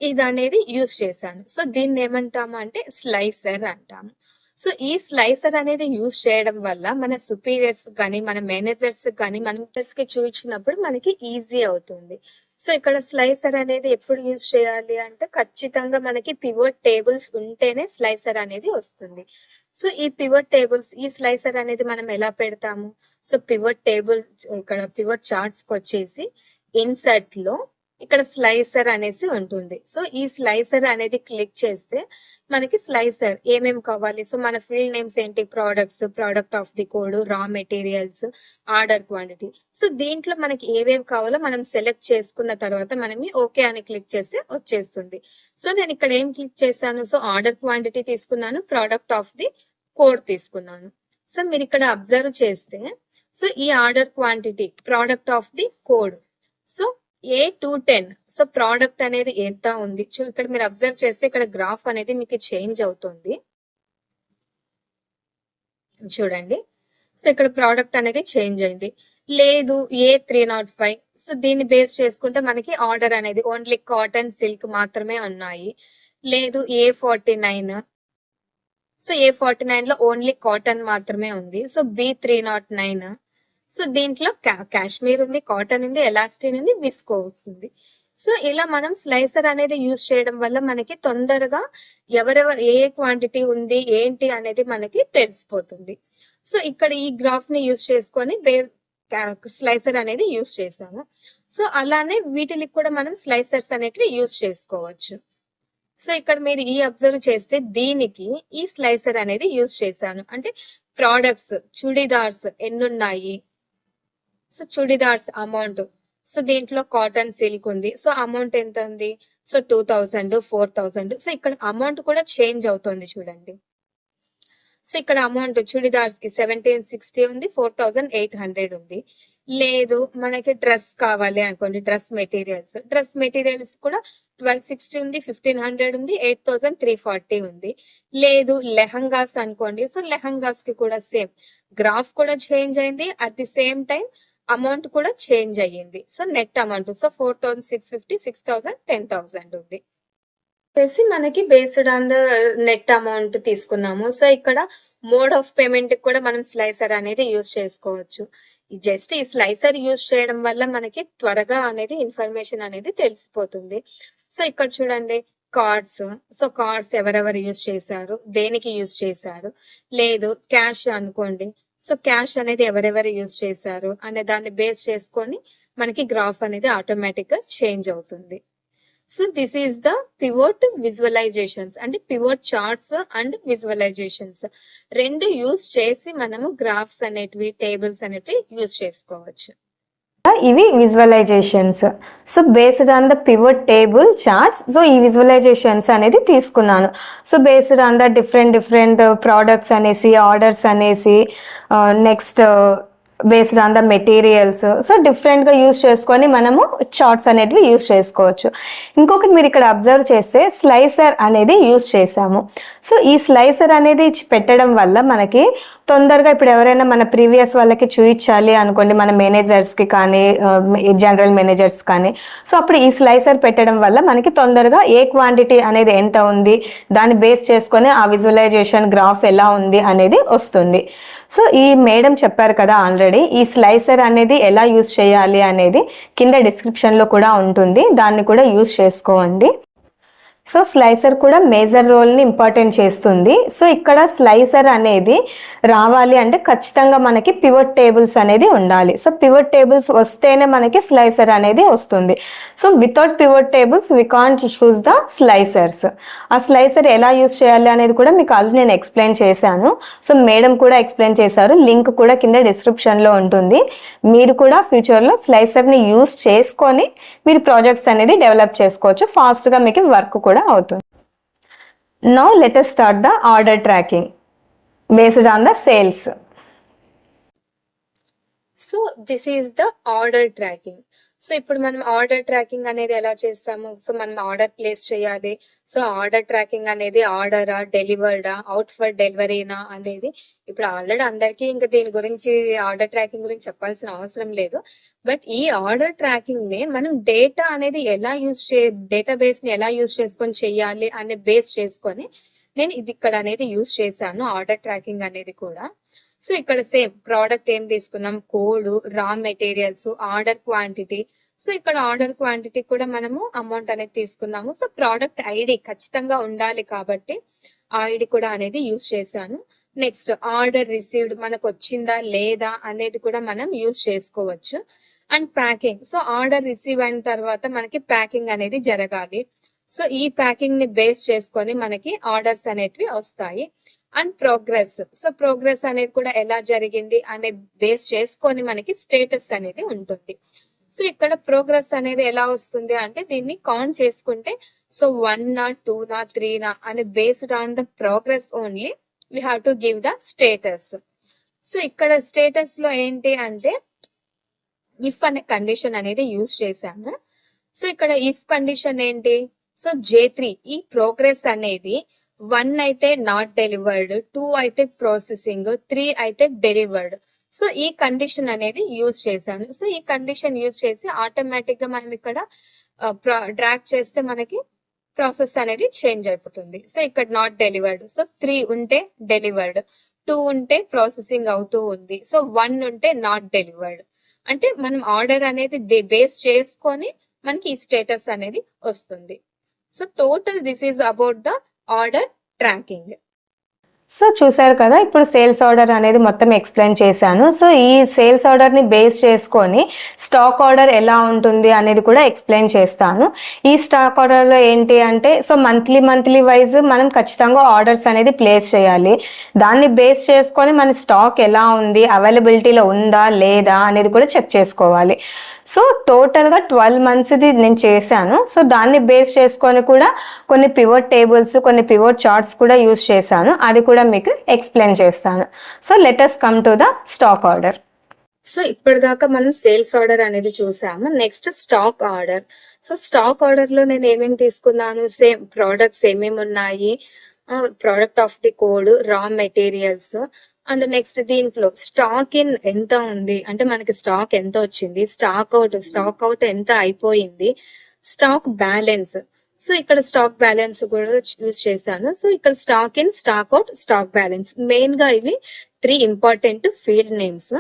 ఇది అనేది యూజ్ చేశాను. సో దీన్ని ఏమంటాము అంటే స్లైసర్ అంటాము. సో ఈ స్లైసర్ అనేది యూజ్ చేయడం వల్ల మన సుపీరియర్స్ కానీ మన మేనేజర్స్ కానీ మనటర్స్ కి చూపించినప్పుడు మనకి ఈజీ అవుతుంది. సో ఇక్కడ స్లైసర్ అనేది ఎప్పుడు యూజ్ చేయాలి అంటే ఖచ్చితంగా మనకి పివట్ టేబుల్స్ ఉంటేనే స్లైసర్ అనేది వస్తుంది. సో ఈ పివట్ టేబుల్స్ ఈ స్లైసర్ అనేది మనం ఎలా పెడతాము, సో పివట్ టేబుల్ ఇక్కడ పివట్ చార్ట్స్ కి వచ్చేసి ఇన్సర్ట్ లో ఇక్కడ స్లైసర్ అనేసి ఉంటుంది. సో ఈ స్లైసర్ అనేది క్లిక్ చేస్తే మనకి స్లైసర్ ఏమేమి కావాలి, సో మన ఫీల్డ్ నేమ్స్ ఏంటి, products, product of the code, రా మెటీరియల్స్, ఆర్డర్ క్వాంటిటీ. సో దీంట్లో మనకి ఏవేవి కావాలో మనం సెలెక్ట్ చేసుకున్న తర్వాత మనం ఓకే అని క్లిక్ చేస్తే వచ్చేస్తుంది. సో నేను ఇక్కడ ఏం క్లిక్ చేశాను, సో ఆర్డర్ క్వాంటిటీ తీసుకున్నాను, ప్రోడక్ట్ ఆఫ్ ది కోడ్ తీసుకున్నాను. సో మీరు ఇక్కడ అబ్జర్వ్ చేస్తే సో ఈ order quantity, product of the code, so A210. So product అనేది ఎంత ఉంది ఇక్కడ మీరు అబ్జర్వ్ చేస్తే ఇక్కడ గ్రాఫ్ అనేది మీకు చేంజ్ అవుతుంది చూడండి. సో ఇక్కడ ప్రోడక్ట్ అనేది చేంజ్ అయింది. లేదు A305. సో దీన్ని బేస్ చేసుకుంటే మనకి ఆర్డర్ అనేది ఓన్లీ కాటన్ సిల్క్ మాత్రమే ఉన్నాయి. లేదు A49. సో A49 లో ఓన్లీ కాటన్ మాత్రమే ఉంది. So B309. సో దీంట్లో కాశ్మీర్ ఉంది, కాటన్ ఉంది, ఎలాస్టిన్ ఉంది, విస్కోస్ ఉంది. సో ఇలా మనం స్లైసర్ అనేది యూజ్ చేయడం వల్ల మనకి తొందరగా ఎవరెవరు ఏ క్వాంటిటీ ఉంది ఏంటి అనేది మనకి తెలిసిపోతుంది. సో ఇక్కడ ఈ గ్రాఫ్ ని యూజ్ చేసుకొని స్లైసర్ అనేది యూజ్ చేసాము. సో అలానే వీటికి కూడా మనం స్లైసర్స్ అనేటివి యూజ్ చేసుకోవచ్చు. సో ఇక్కడ మీరు ఈ అబ్జర్వ్ చేస్తే దీనికి ఈ స్లైసర్ అనేది యూజ్ చేశాను. అంటే ప్రోడక్ట్స్ చుడిదార్స్ ఎన్నున్నాయి, సో చుడిదార్స్ అమౌంట్, సో దీంట్లో కాటన్ సిల్క్ ఉంది, సో అమౌంట్ ఎంత ఉంది, సో 2000 4000. సో ఇక్కడ అమౌంట్ కూడా చేంజ్ అవుతుంది చూడండి. సో ఇక్కడ అమౌంట్ చుడిదార్స్ కి 1760 ఉంది, 4800 ఉంది. లేదు మనకి డ్రెస్ కావాలి అనుకోండి, డ్రెస్ మెటీరియల్స్ కూడా 1260 ఉంది, 1500 ఉంది, 8340 ఉంది. లేదు లెహంగాస్ అనుకోండి, సో లెహంగాస్ కి కూడా సేమ్ గ్రాఫ్ కూడా చేంజ్ అయింది, at the same time amount కూడా చేంజ్ అయ్యింది. సో నెట్ అమౌంట్ సో 4650, 6000, 10,000 ఉంది. వచ్చేసి మనకి based on the net amount తీసుకున్నాము. సో ఇక్కడ మోడ్ ఆఫ్ పేమెంట్ కూడా మనం స్లైసర్ అనేది యూజ్ చేసుకోవచ్చు. జస్ట్ ఈ స్లైసర్ యూజ్ చేయడం వల్ల మనకి త్వరగా అనేది ఇన్ఫర్మేషన్ అనేది తెలిసిపోతుంది. సో ఇక్కడ చూడండి కార్డ్స్, సో కార్డ్స్ ఎవరెవరు యూజ్ చేశారు, దేనికి యూజ్ చేశారు. లేదు క్యాష్ అనుకోండి, సో క్యాష్ అనేది ఎవరెవరు యూజ్ చేశారు అనే దాన్ని బేస్ చేసుకొని మనకి గ్రాఫ్ అనేది ఆటోమేటిక్ గా చేంజ్ అవుతుంది. So this is the pivot visualisations, అంటే పివోట్ చార్ట్స్ అండ్ విజువలైజేషన్స్ రెండు యూజ్ చేసి మనము గ్రాఫ్స్ అనేటివి టేబుల్స్ అనేటివి యూజ్ చేసుకోవచ్చు. ఇవి visualisations. So based on the pivot table charts, so ఈ విజువలైజేషన్స్ అనేది తీసుకున్నాను. So based on the different products అనేసి, ఆర్డర్స్ అనేసి, next based on the materials, so డిఫరెంట్గా యూజ్ చేసుకొని మనము చార్ట్స్ అనేటివి యూజ్ చేసుకోవచ్చు. ఇంకొకటి మీరు ఇక్కడ అబ్జర్వ్ చేస్తే స్లైసర్ అనేది యూజ్ చేసాము. సో ఈ స్లైసర్ అనేది పెట్టడం వల్ల మనకి తొందరగా ఇప్పుడు ఎవరైనా మన ప్రీవియస్ వాళ్ళకి చూపించాలి అనుకోండి, మన మేనేజర్స్కి కానీ జనరల్ మేనేజర్స్ కానీ, సో అప్పుడు ఈ స్లైసర్ పెట్టడం వల్ల మనకి తొందరగా ఏ క్వాంటిటీ అనేది ఎంత ఉంది దాన్ని బేస్ చేసుకొని ఆ విజువలైజేషన్ గ్రాఫ్ ఎలా ఉంది అనేది వస్తుంది. సో ఈ మేడం చెప్పారు కదా ఆల్రెడీ, ఈ స్లైసర్ అనేది ఎలా యూజ్ చేయాలి అనేది కింద డిస్క్రిప్షన్లో కూడా ఉంటుంది, దాన్ని కూడా యూజ్ చేసుకోండి. సో స్లైసర్ కూడా మేజర్ రోల్ని ఇంపార్టెంట్ చేస్తుంది. సో ఇక్కడ స్లైసర్ అనేది రావాలి అంటే ఖచ్చితంగా మనకి పివట్ టేబుల్స్ అనేది ఉండాలి. సో పివట్ టేబుల్స్ వస్తేనే మనకి స్లైసర్ అనేది వస్తుంది. So without pivot tables we can't choose the slicers. ఆ స్లైసర్ ఎలా యూస్ చేయాలి అనేది కూడా మీకు ఆల్రెడీ నేను ఎక్స్ప్లెయిన్ చేశాను. సో మేడం కూడా ఎక్స్ప్లెయిన్ చేశారు, లింక్ కూడా కింద డిస్క్రిప్షన్లో ఉంటుంది. మీరు కూడా ఫ్యూచర్లో స్లైసర్ని యూస్ చేసుకొని మీరు ప్రాజెక్ట్స్ అనేది డెవలప్ చేసుకోవచ్చు, ఫాస్ట్గా మీకు వర్క్ కూడా అవుతుంది. Now let us start the order tracking based on the sales. So this is the order tracking. So ఇప్పుడు మనం ఆర్డర్ ట్రాకింగ్ అనేది ఎలా చేస్తాము, సో మనం ఆర్డర్ ప్లేస్ చేయాలి. సో ఆర్డర్ ట్రాకింగ్ అనేది ఆర్డరా, డెలివర్డా, అవుట్ ఫర్ డెలివరీనా అనేది ఇప్పుడు ఆల్రెడీ అందరికీ ఇంకా దీని గురించి ఆర్డర్ ట్రాకింగ్ గురించి చెప్పాల్సిన అవసరం లేదు. బట్ ఈ ఆర్డర్ ట్రాకింగ్ ని మనం డేటా అనేది ఎలా డేటాబేస్ ని ఎలా యూజ్ చేసుకొని చెయ్యాలి అనే బేస్ చేసుకొని నేను ఇది ఇక్కడ అనేది యూజ్ చేశాను ఆర్డర్ ట్రాకింగ్ అనేది కూడా. సో ఇక్కడ సేమ్ ప్రోడక్ట్ ఏం తీసుకున్నాం, కోడ్, రా మెటీరియల్స్, ఆర్డర్ క్వాంటిటీ. సో ఇక్కడ ఆర్డర్ క్వాంటిటీ కూడా మనము అమౌంట్ అనేది తీసుకున్నాము. సో ప్రోడక్ట్ ఐడి ఖచ్చితంగా ఉండాలి కాబట్టి ఐడి కూడా అనేది యూజ్ చేశాను. నెక్స్ట్ ఆర్డర్ రిసీవ్డ్ మనకు వచ్చిందా లేదా అనేది కూడా మనం యూజ్ చేసుకోవచ్చు. And packing, so order receive అయిన తర్వాత మనకి ప్యాకింగ్ అనేది జరగాలి. సో ఈ ప్యాకింగ్ ని బేస్ చేసుకొని మనకి ఆర్డర్స్ అనేటివి వస్తాయి. అండ్ ప్రోగ్రెస్, సో ప్రోగ్రెస్ అనేది కూడా ఎలా జరిగింది అనే బేస్ చేసుకొని మనకి స్టేటస్ అనేది ఉంటుంది. సో ఇక్కడ ప్రోగ్రెస్ అనేది ఎలా వస్తుంది అంటే దీన్ని కౌంట్ చేసుకుంటే సో 1 2 3 అని based on the progress only we have to give the status. So ఇక్కడ స్టేటస్ లో ఏంటి అంటే ఇఫ్ అనే కండిషన్ అనేది యూజ్ చేశాను. సో ఇక్కడ ఇఫ్ కండిషన్ ఏంటి, సో J3 ఈ ప్రోగ్రెస్ అనేది 1 అయితే నాట్ డెలివర్డ్, 2 అయితే ప్రాసెసింగ్, 3 అయితే డెలివర్డ్. సో ఈ కండిషన్ అనేది యూజ్ చేశాను. సో ఈ కండిషన్ యూజ్ చేసి ఆటోమేటిక్ గా మనం ఇక్కడ డ్రాగ్ చేస్తే మనకి ప్రాసెస్ అనేది చేంజ్ అయిపోతుంది. సో ఇక్కడ నాట్ డెలివర్డ్, సో 3 ఉంటే డెలివర్డ్, 2 ఉంటే ప్రాసెసింగ్ అవుతూ ఉంది, సో 1 ఉంటే నాట్ డెలివర్డ్. అంటే మనం ఆర్డర్ అనేది బేస్ చేసుకొని మనకి ఈ స్టేటస్ అనేది వస్తుంది. So total this is about the order tracking. So చూసారు కదా, ఇప్పుడు సేల్స్ ఆర్డర్ అనేది మొత్తం ఎక్స్ప్లెయిన్ చేశాను. సో ఈ సేల్స్ ఆర్డర్ని బేస్ చేసుకొని స్టాక్ ఆర్డర్ ఎలా ఉంటుంది అనేది కూడా ఎక్స్ప్లెయిన్ చేస్తాను. ఈ స్టాక్ ఆర్డర్లో ఏంటి అంటే, సో మంత్లీ వైజ్ మనం ఖచ్చితంగా ఆర్డర్స్ అనేది ప్లేస్ చేయాలి. దాన్ని బేస్ చేసుకొని మన స్టాక్ ఎలా ఉంది, అవైలబిలిటీలో ఉందా లేదా అనేది కూడా చెక్ చేసుకోవాలి. సో టోటల్గా 12 మంత్స్ది నేను చేశాను. సో దాన్ని బేస్ చేసుకొని కూడా కొన్ని పివోట్ టేబుల్స్, కొన్ని పివోట్ చార్ట్స్ కూడా యూస్ చేశాను. అది కూడా మీకు ఎక్స్ప్లెయిన్ చేస్తాను. So let us come to the stock order. So ఇప్పటిదాకా మనం సేల్స్ ఆర్డర్ అనేది చూసాము. Next stock order. So stock order లో నేను ఏమేమి తీసుకున్నాను, సేమ్ ప్రోడక్ట్స్ ఏమేమి ఉన్నాయి, ప్రోడక్ట్ ఆఫ్ ది కోడ్, రా మెటీరియల్స్, అండ్ నెక్స్ట్ దీంట్లో స్టాక్ ఇన్ ఎంత ఉంది అంటే మనకి స్టాక్ ఎంత వచ్చింది, స్టాక్ అవుట్ ఎంత అయిపోయింది, స్టాక్ బ్యాలెన్స్. సో ఇక్కడ స్టాక్ బ్యాలెన్స్ కూడా యూజ్ చేశాను. సో ఇక్కడ stock in, stock out, stock balance, main గా ఇవి 3 ఇంపార్టెంట్ ఫీల్డ్ నేమ్స్.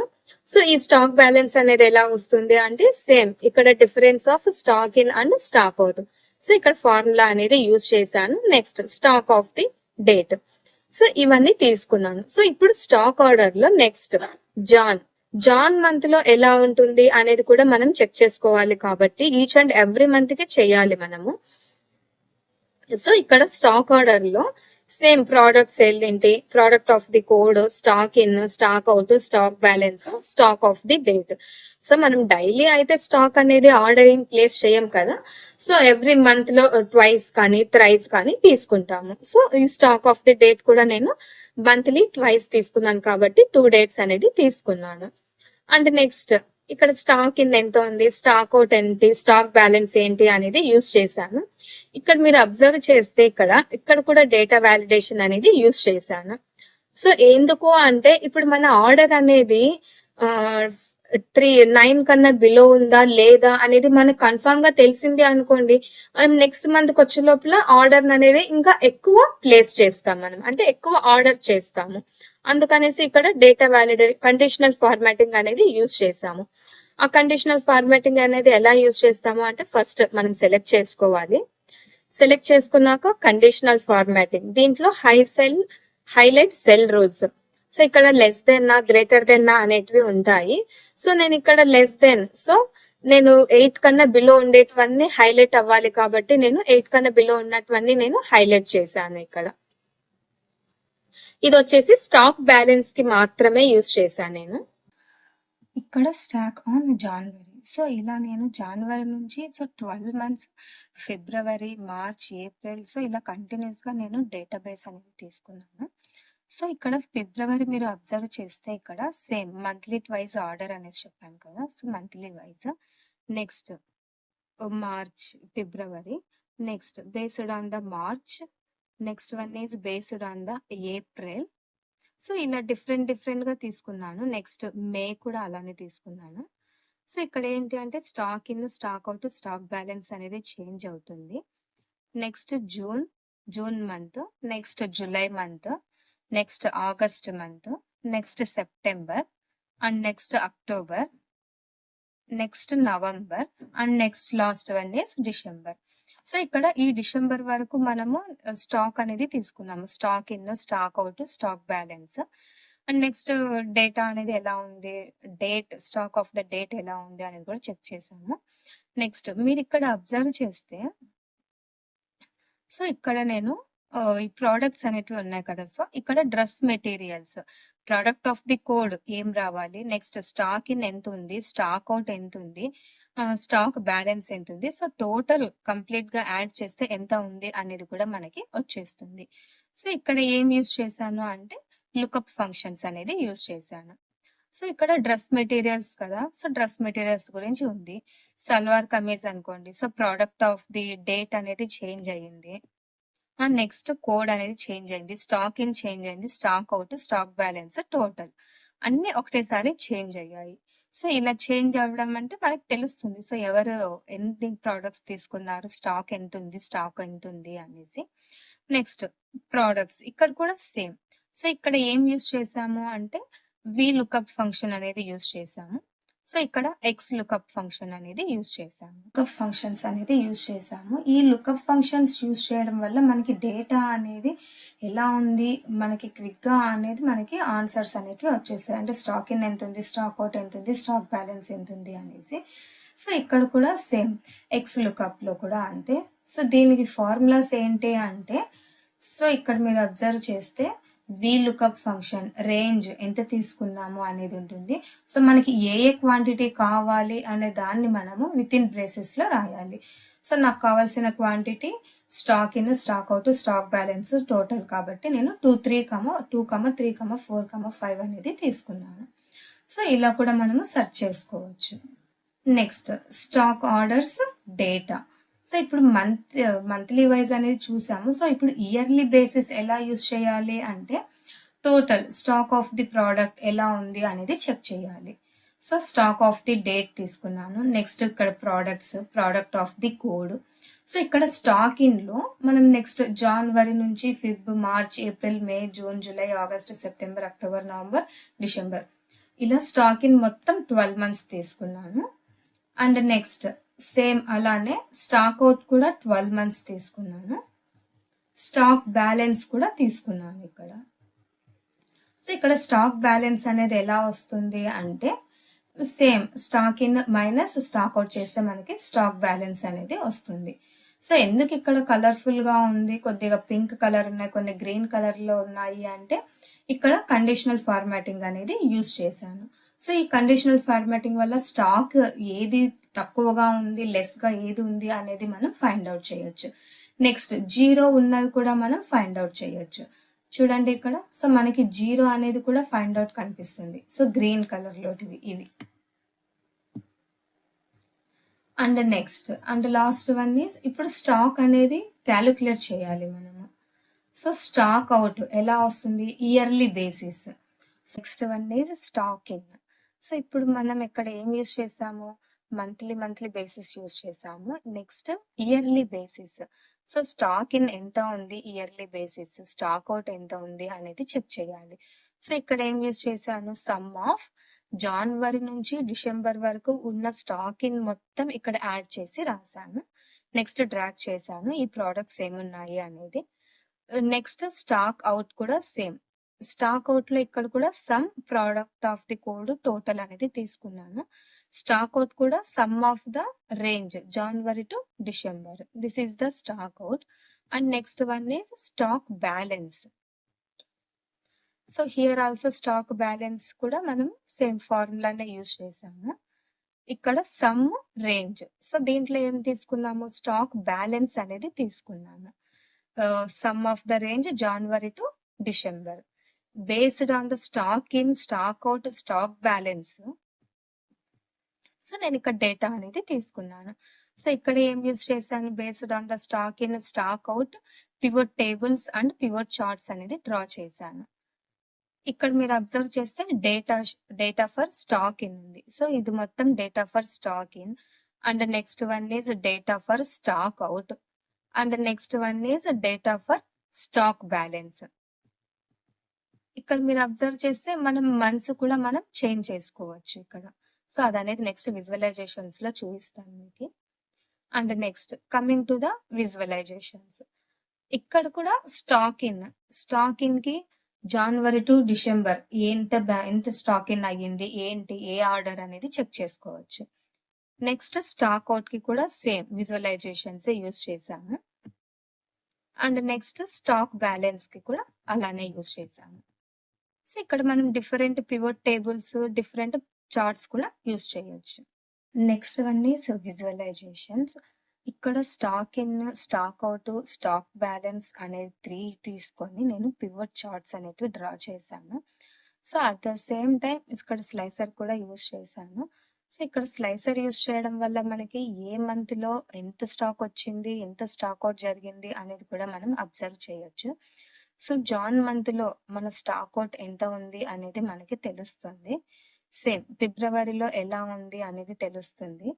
సో ఈ స్టాక్ బ్యాలెన్స్ అనేది ఎలా వస్తుంది అంటే సేమ్ ఇక్కడ difference of stock in and stock out. So ఇక్కడ ఫార్ములా అనేది యూజ్ చేశాను. Next stock of the date. So ఇవన్నీ తీసుకున్నాను. సో ఇప్పుడు స్టాక్ ఆర్డర్ లో నెక్స్ట్ జాన్ మంత్ లో ఎలా ఉంటుంది అనేది కూడా మనం చెక్ చేసుకోవాలి. కాబట్టి ఈచ్ అండ్ ఎవ్రీ మంత్ కి చేయాలి మనము. సో ఇక్కడ స్టాక్ ఆర్డర్ లో సేమ్ ప్రోడక్ట్ సేల్ ఏంటి, product of the code, stock in, stock out, stock balance, stock of the date. So మనం డైలీ అయితే స్టాక్ అనేది ఆర్డరింగ్ ప్లేస్ చేయం కదా. సో ఎవ్రీ మంత్ లో ట్వైస్ కానీ థ్రైస్ కానీ తీసుకుంటాము. సో ఈ స్టాక్ ఆఫ్ ది డేట్ కూడా నేను మంత్లీ ట్వైస్ తీసుకున్నాను కాబట్టి 2 డేట్స్ అనేది తీసుకున్నాను. అండ్ నెక్స్ట్ ఇక్కడ స్టాక్ ఇన్ ఎంత ఉంది, స్టాక్ అవుట్ ఏంటి, స్టాక్ బ్యాలెన్స్ ఏంటి అనేది యూజ్ చేశాను. ఇక్కడ మీరు అబ్జర్వ్ చేస్తే ఇక్కడ కూడా డేటా వ్యాలిడేషన్ అనేది యూజ్ చేశాను. సో ఎందుకు అంటే ఇప్పుడు మన ఆర్డర్ అనేది 9 కన్నా బిలో ఉందా లేదా అనేది మనకు కన్ఫర్మ్ గా తెలిసింది అనుకోండి, నెక్స్ట్ మంత్ కి వచ్చే లోపల ఆర్డర్ అనేది ఇంకా ఎక్కువ ప్లేస్ చేస్తాం మనం, అంటే ఎక్కువ ఆర్డర్ చేస్తాము. అందుకనేసి ఇక్కడ డేటా కండిషనల్ ఫార్మాటింగ్ అనేది యూజ్ చేసాము. ఆ కండిషనల్ ఫార్మాటింగ్ అనేది ఎలా యూజ్ చేస్తాము అంటే ఫస్ట్ మనం సెలెక్ట్ చేసుకోవాలి. సెలెక్ట్ చేసుకున్నాక కండిషనల్ ఫార్మాటింగ్, దీంట్లో హైలైట్ సెల్ రూల్స్. సో ఇక్కడ లెస్ దెన్ నా, గ్రేటర్ దెన్ నా అనేటివి ఉంటాయి. సో నేను ఇక్కడ లెస్ దెన్, సో నేను 8 కన్నా బిలో ఉండేటివన్నీ హైలైట్ అవ్వాలి కాబట్టి నేను 8 కన్నా బిలో ఉన్నటువన్నీ నేను హైలైట్ చేశాను. ఇది వచ్చేసి స్టాక్ బ్యాలెన్స్ కి మాత్రమే యూజ్ చేశాను నేను. ఇక్కడ స్టాక్ ఆన్ జనవరి. సో ఇలా నేను జనవరి నుంచి 12 మంత్స్, ఫిబ్రవరి, మార్చ్, ఏప్రిల్, సో ఇలా కంటిన్యూస్ గా నేను డేటాబేస్ అనేది తీసుకున్నాను. సో ఇక్కడ ఫిబ్రవరి మీరు అబ్జర్వ్ చేస్తే ఇక్కడ సేమ్ మంత్లీ ట్వైస్ ఆర్డర్ అనేసి చెప్పాను కదా. So monthly wise. Next March, February, next based on the March, next one is based on the April. So ఇలా డిఫరెంట్ గా తీసుకున్నాను. నెక్స్ట్ మే కూడా అలానే తీసుకున్నాను. సో ఇక్కడ ఏంటి అంటే stock in, stock out, stock balance అనేది చేంజ్ అవుతుంది. Next June month, next July month, next August month, next September, and next October, next November, and next last one is December. So ఇక్కడ ఈ December వరకు మనము stock అనేది తీసుకున్నాము. Stock in, stock out, stock balance, and next data అనేది ఎలా ఉంది, date, stock of the date ఎలా ఉంది అనేది కూడా చెక్ చేసాము. నెక్స్ట్ మీరు ఇక్కడ అబ్జర్వ్ చేస్తే సో ఇక్కడ నేను ఈ ప్రోడక్ట్స్ అనేటివి ఉన్నాయి కదా. సో ఇక్కడ dress materials, product of the code ఏం రావాలి, నెక్స్ట్ స్టాక్ ఇన్ ఎంత ఉంది, స్టాక్ అవుట్ ఎంత ఉంది, స్టాక్ బ్యాలెన్స్ ఎంత ఉంది. సో టోటల్ కంప్లీట్ గా యాడ్ చేస్తే ఎంత ఉంది అనేది కూడా మనకి వచ్చేస్తుంది. సో ఇక్కడ ఏం యూజ్ చేశాను అంటే లుకప్ ఫంక్షన్స్ అనేది యూజ్ చేశాను. సో ఇక్కడ డ్రెస్ మెటీరియల్స్ కదా. సో డ్రెస్ మెటీరియల్స్ గురించి ఉంది. సల్వార్ కమీజ్ అనుకోండి. So product of the date అనేది చేంజ్ అయ్యింది. నెక్స్ట్ కోడ్ అనేది చేంజ్ అయింది, స్టాక్ ఇన్ చేంజ్ అయింది, stock out, stock balance, total అన్ని ఒకటేసారి చేంజ్ అయ్యాయి. సో ఇలా చేంజ్ అవ్వడం అంటే మనకి తెలుస్తుంది. సో ఎవరు ఎన్ని ప్రోడక్ట్స్ తీసుకున్నారు, స్టాక్ ఎంత ఉంది, స్టాక్ ఎంత ఉంది అనేసి. నెక్స్ట్ ప్రోడక్ట్స్, ఇక్కడ కూడా సేమ్. సో ఇక్కడ ఏం యూజ్ చేసాము అంటే వి లుకప్ ఫంక్షన్ అనేది యూజ్ చేసాము. సో ఇక్కడ ఎక్స్ లుకప్ ఫంక్షన్ అనేది యూజ్ చేసాము. లుకప్ ఫంక్షన్స్ అనేది యూజ్ చేసాము. ఈ లుకప్ ఫంక్షన్స్ యూజ్ చేయడం వల్ల మనకి డేటా అనేది ఎలా ఉంది, మనకి క్విక్గా అనేది మనకి ఆన్సర్స్ అనేటివి వచ్చేసాయి. అంటే స్టాక్ ఇన్ ఎంత ఉంది, స్టాక్ అవుట్ ఎంత ఉంది, స్టాక్ బ్యాలెన్స్ ఎంత ఉంది అనేసి. సో ఇక్కడ కూడా సేమ్ ఎక్స్ లుకప్లో కూడా అంతే. సో దీనికి ఫార్ములాస్ ఏంటి అంటే, సో ఇక్కడ మీరు అబ్జర్వ్ చేస్తే వి లుకప్ ఫంక్షన్ రేంజ్ ఎంత తీసుకున్నాము అనేది ఉంటుంది. సో మనకి ఏ క్వాంటిటీ కావాలి అనే దాన్ని మనము విత్ ఇన్ బ్రేసెస్లో రాయాలి. సో నాకు కావాల్సిన quantity stock in, stock out, stock balance total కాబట్టి నేను 2, 3, 3, 4, 5 అనేది తీసుకున్నాను. సో ఇలా కూడా మనము సెర్చ్ చేసుకోవచ్చు. Next stock orders data. So ఇప్పుడు మంత్లీ వైజ్ అనేది చూసాము. సో ఇప్పుడు ఇయర్లీ బేసిస్ ఎలా యూజ్ చేయాలి అంటే total stock of the product ఎలా ఉంది అనేది చెక్ చేయాలి. So stock of the date తీసుకున్నాను. నెక్స్ట్ ఇక్కడ product of the code. So ఇక్కడ స్టాక్ ఇన్లో మనం నెక్స్ట్ జనవరి నుంచి Feb, March, April, May, June, July, August, September, October, November, December ఇలా స్టాక్ ఇన్ మొత్తం 12 months తీసుకున్నాను. అండ్ నెక్స్ట్ సేమ్ అలానే స్టాక్ అవుట్ కూడా 12 months తీసుకున్నాను. స్టాక్ బ్యాలెన్స్ కూడా తీసుకున్నాను ఇక్కడ. సో ఇక్కడ స్టాక్ బ్యాలెన్స్ అనేది ఎలా వస్తుంది అంటే same stock in minus stock out చేస్తే మనకి స్టాక్ బ్యాలెన్స్ అనేది వస్తుంది. సో ఎందుకు ఇక్కడ కలర్ఫుల్ గా ఉంది, కొద్దిగా పింక్ కలర్ ఉన్నాయి, కొన్ని గ్రీన్ కలర్ లో ఉన్నాయి అంటే ఇక్కడ కండిషనల్ ఫార్మాటింగ్ అనేది యూజ్ చేశాను. సో ఈ కండిషనల్ ఫార్మాటింగ్ వల్ల స్టాక్ ఏది తక్కువగా ఉంది, లెస్ గా ఏది ఉంది అనేది మనం ఫైండ్ అవుట్ చేయొచ్చు. నెక్స్ట్ జీరో ఉన్నవి కూడా మనం ఫైండ్ అవుట్ చేయొచ్చు. చూడండి ఇక్కడ. సో మనకి జీరో అనేది కూడా ఫైండ్ అవుట్ కనిపిస్తుంది. సో గ్రీన్ కలర్ లోటివి ఇవి. And next and last one is ఇప్పుడు స్టాక్ అనేది క్యాలిక్యులేట్ చేయాలి మనము. సో స్టాక్ అవుట్ ఎలా వస్తుంది, yearly basis. Next one is stock in. So ఇప్పుడు మనం ఇక్కడ ఏం యూజ్ చేసాము, మంత్లీ బేసిస్ యూజ్ చేసాము. Next yearly basis. So stock in ఎంత ఉంది ఇయర్లీ బేసిస్, స్టాక్ అవుట్ ఎంత ఉంది అనేది చెక్ చేయాలి. సో ఇక్కడ ఏం యూజ్ చేశాను, సమ్ ఆఫ్ జనవరి నుంచి డిసెంబర్ వరకు ఉన్న స్టాక్ ఇన్ మొత్తం ఇక్కడ యాడ్ చేసి రాశాను. నెక్స్ట్ డ్రాగ్ చేశాను ఈ ప్రోడక్ట్స్ ఏమున్నాయి అనేది. నెక్స్ట్ స్టాక్ అవుట్ కూడా సేమ్. స్టాక్ అవుట్ లో ఇక్కడ కూడా some product of the code total అనేది తీసుకున్నాను. స్టాక్ అవుట్ కూడా some of the range January to December. This is the stock out. And next one is stock balance. So here also stock balance కూడా మనం same ఫార్ములానే use చేసాము. ఇక్కడ some range. So దీంట్లో ఏం తీసుకున్నాము, స్టాక్ బ్యాలెన్స్ అనేది తీసుకున్నాము. Some of the range January to December based on the stock in, stock out, stock balance. So నేను ఇక్కడ డేటా అనేది తీసుకున్నాను. సో ఇక్కడ ఏం యూజ్ చేశాను, based on the stock in, stock out, pivot tables and pivot charts అనేది draw చేశాను. ఇక్కడ మీరు అబ్జర్వ్ చేస్తే డేటా ఫర్ స్టాక్ ఇన్ ఉంది. సో ఇది మొత్తం data for stock in. And next one is data for stock out. And next one is data for stock balance. ఇక్కడ మీరు అబ్జర్వ్ చేస్తే మనం మంత్స్ కూడా మనం చేంజ్ చేసుకోవచ్చు ఇక్కడ. సో అదనేది నెక్స్ట్ విజువలైజేషన్స్ లో చూపిస్తాను మీకు. And next coming to the visualizations. ఇక్కడ కూడా స్టాక్ ఇన్ కి జనవరి టు డిసెంబర్ ఎంత స్టాక్ ఇన్ అయ్యింది, ఏంటి ఏ ఆర్డర్ అనేది చెక్ చేసుకోవచ్చు. నెక్స్ట్ స్టాక్ అవుట్ కి కూడా సేమ్ విజువలైజేషన్స్ యూజ్ చేశాము. అండ్ నెక్స్ట్ స్టాక్ బ్యాలెన్స్ కి కూడా అలానే యూజ్ చేశాము. సో ఇక్కడ మనం different pivot tables, different charts కూడా యూజ్ చేయొచ్చు. Next one is visualizations. ఇక్కడ stock in, stock out, stock balance అనేది 3 తీసుకొని నేను పివట్ చార్ట్స్ అనేవి డ్రా చేశాను. So at the same time ఇక్కడ స్లైసర్ కూడా యూజ్ చేశాను. సో ఇక్కడ స్లైసర్ యూజ్ చేయడం వల్ల మనకి ఏ మంత్ లో ఎంత స్టాక్ వచ్చింది, ఎంత స్టాక్ అవుట్ జరిగింది అనేది కూడా మనం అబ్జర్వ్ చేయొచ్చు. సో జాన్ మంత్ లో మన స్టాక్ అవుట్ ఎంత ఉంది అనేది మనకి తెలుస్తుంది. సేమ్ ఫిబ్రవరిలో ఎలా ఉంది అనేది తెలుస్తుంది.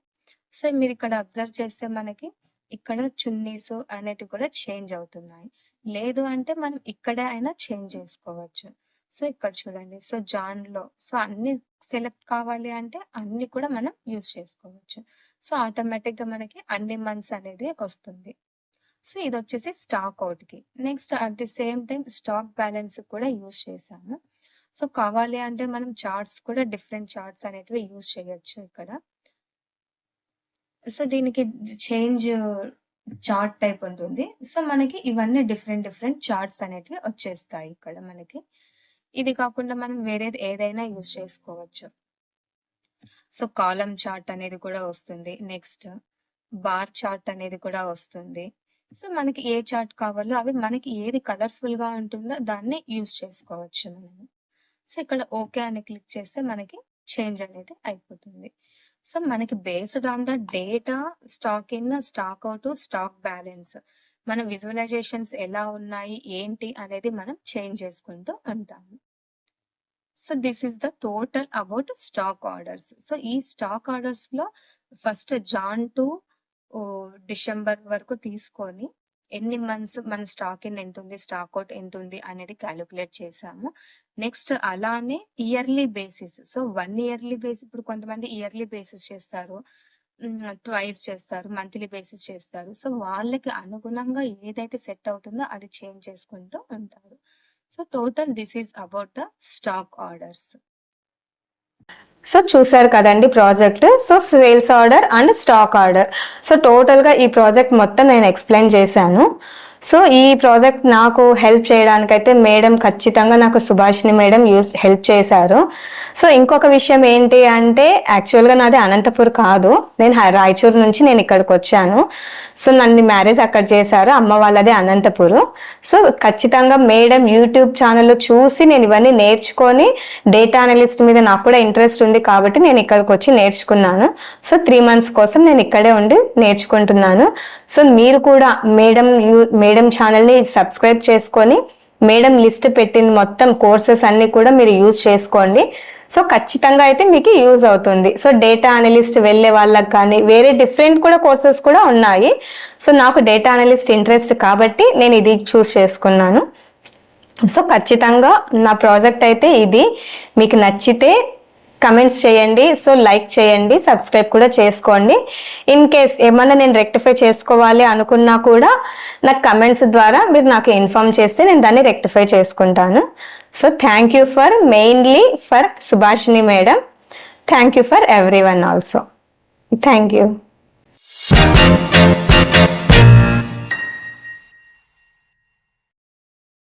సో మీరు ఇక్కడ అబ్జర్వ్ చేస్తే మనకి ఇక్కడ చున్నీస్ అనేటివి కూడా చేంజ్ అవుతున్నాయి. లేదు అంటే మనం ఇక్కడే అయినా చేంజ్ చేసుకోవచ్చు. సో ఇక్కడ చూడండి. సో జాన్లో సో అన్ని సెలెక్ట్ కావాలి అంటే అన్ని కూడా మనం యూజ్ చేసుకోవచ్చు. సో ఆటోమేటిక్ గా మనకి అన్ని మంత్స్ అనేది వస్తుంది. సో ఇది వచ్చేసి స్టాక్ అవుట్ కి. Next at the same time stock balance కూడా యూజ్ చేసాము. సో కావాలి అంటే మనం చార్ట్స్ కూడా డిఫరెంట్ చార్ట్స్ అనేటివి యూజ్ చేయొచ్చు ఇక్కడ. సో దీనికి చేంజ్ చార్ట్ టైప్ ఉంటుంది. సో మనకి ఇవన్నీ డిఫరెంట్ డిఫరెంట్ చార్ట్స్ అనేటివి వచ్చేస్తాయి ఇక్కడ మనకి. ఇది కాకుండా మనం వేరేది ఏదైనా యూజ్ చేసుకోవచ్చు. సో కాలమ్ చార్ట్ అనేది కూడా వస్తుంది. నెక్స్ట్ బార్ చార్ట్ అనేది కూడా వస్తుంది. సో మనకి ఏ చార్ట్ కావాలో అవి మనకి ఏది కలర్ఫుల్ గా ఉంటుందో దాన్ని యూజ్ చేసుకోవచ్చు మనము. సో ఇక్కడ ఓకే అని క్లిక్ చేస్తే మనకి చేంజ్ అనేది అయిపోతుంది. సో మనకి based on the data stock in, stock out, stock balance మన విజువలైజేషన్స్ ఎలా ఉన్నాయి ఏంటి అనేది మనం చేంజ్ చేసుకుంటూ ఉంటాము. So this is the total about stock orders. So ఈ స్టాక్ ఆర్డర్స్ లో ఫస్ట్ జాన్ టు డిసెంబర్ వరకు తీసుకొని ఎన్ని మంత్స్ మన స్టాక్ ఇన్ ఎంత ఉంది, స్టాక్ అవుట్ ఎంత ఉంది అనేది క్యాలిక్యులేట్ చేసాము. నెక్స్ట్ అలానే yearly basis. So 1 yearly basis, ఇప్పుడు కొంతమంది ఇయర్లీ బేసిస్ చేస్తారు, ట్వైస్ చేస్తారు, మంత్లీ బేసిస్ చేస్తారు. సో వాళ్ళకి అనుగుణంగా ఏదైతే సెట్ అవుతుందో అది చేంజ్ చేసుకుంటూ ఉంటారు. So total this is about the stock orders. So చూసారు కదండి project. So sales order and stock order. So టోటల్గా ఈ ప్రాజెక్ట్ మొత్తం నేను ఎక్స్ప్లెయిన్ చేశాను. సో ఈ ప్రాజెక్ట్ నాకు హెల్ప్ చేయడానికైతే మేడం ఖచ్చితంగా నాకు సుభాషిణి మేడం హెల్ప్ చేశారు. సో ఇంకొక విషయం ఏంటి అంటే యాక్చువల్గా నాది అనంతపూర్ కాదు, నేను రాయచూరు నుంచి నేను ఇక్కడికి వచ్చాను. సో నన్ను మ్యారేజ్ అక్కడ చేశారు, అమ్మ వాళ్ళది అనంతపూరు. సో ఖచ్చితంగా మేడం యూట్యూబ్ ఛానల్లో చూసి నేను ఇవన్నీ నేర్చుకొని డేటా అనలిస్ట్ మీద నాకు కూడా ఇంట్రెస్ట్ ఉంది కాబట్టి నేను ఇక్కడికి వచ్చి నేర్చుకున్నాను. సో 3 months కోసం నేను ఇక్కడే ఉండి నేర్చుకుంటున్నాను. సో మీరు కూడా మేడం ఛానల్ని సబ్స్క్రైబ్ చేసుకొని మేడం లిస్ట్ పెట్టింది మొత్తం కోర్సెస్ అన్ని కూడా మీరు యూజ్ చేసుకోండి. సో ఖచ్చితంగా అయితే మీకు యూజ్ అవుతుంది. సో డేటా అనలిస్ట్ వెళ్ళే వాళ్ళకి కానీ వేరే డిఫరెంట్ కూడా కోర్సెస్ కూడా ఉన్నాయి. సో నాకు డేటా అనలిస్ట్ ఇంట్రెస్ట్ కాబట్టి నేను ఇది చూస్ చేసుకున్నాను. సో ఖచ్చితంగా నా ప్రాజెక్ట్ అయితే ఇది. మీకు నచ్చితే కమెంట్స్ చేయండి, సో లైక్ చేయండి, సబ్స్క్రైబ్ కూడా చేసుకోండి. ఇన్ కేస్ ఏమన్నా నేను రెక్టిఫై చేసుకోవాలి అనుకున్నా కూడా నాకు కమెంట్స్ ద్వారా మీరు నాకు ఇన్ఫార్మ్ చేస్తే నేను దాన్ని రెక్టిఫై చేసుకుంటాను. So thank you for mainly for Subhashini madam. Thank you for every one also. Thank you.